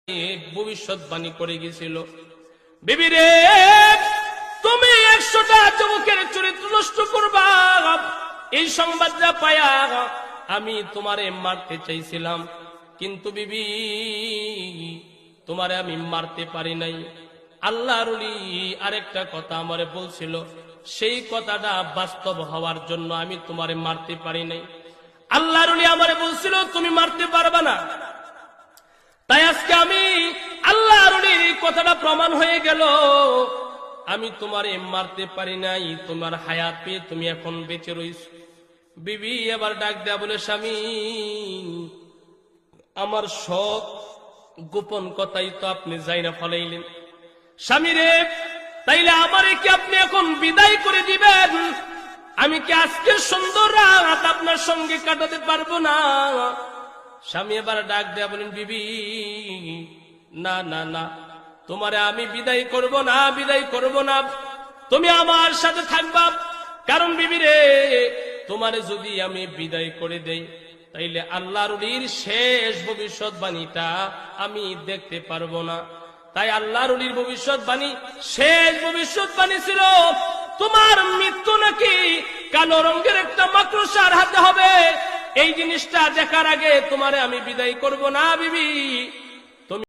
ভবিষ্যৎবাণী করে গেছিল, বিবি রে তুমি 100টা যুবকের চরিত্র নষ্ট করবা, এই সংবাদটা পায়া আমি তোমারে মারতে চাইছিলাম, কিন্তু বিবি তোমারে আমি মারতে পারি নাই। আল্লাহর ওলি আরেকটা কথা আমারে বলছিল, সেই কথাটা বাস্তব হওয়ার জন্য আমি তোমারে মারতে পারি নাই। আল্লাহর ওলি আমারে বলছিল তুমি মারতে পারবা না, তাই আজকে আমি আল্লাহর ওলির কথাটা প্রমাণ হয়ে গেল, আমি তোমারে মারতে পারি নাই, তোমার হায়াত পেয়ে তুমি এখন বেঁচে রইছো। বিবি এবার ডাক দেয়া বলে, স্বামী আমার সব গোপন কথাই তো আপনি জাইনা ফলাইলেন। স্বামী রে তাইলে আমারে কি আপনি এখন বিদায় করে দিবেন? আমি কি আজকে সুন্দর রাত আপনার সঙ্গে কাটাতে পারবো না? স্বামী এবার ডাক দেয়া বলেন, বিবি না না না, তোমারে আমি বিদায় করব না, বিদায় করব না, তুমি আমার সাথে থাকবা। কারণ বিবি রে তোমারে যদি আমি বিদায় করে দেই তাইলে আল্লাহর ওলির শেষ ভবিষ্যৎবাণীটা আমি দেখতে পারবো না। তাই আল্লাহর ওলির ভবিষ্যৎবাণী, শেষ ভবিষ্যৎবাণী ছিল তোমার মৃত্যু নাকি কালো রঙের একটা মাকড়সার হাতে হবে। এই জিনিসটা দেখার আগে তোমারে আমি বিদায় করব না বিবি।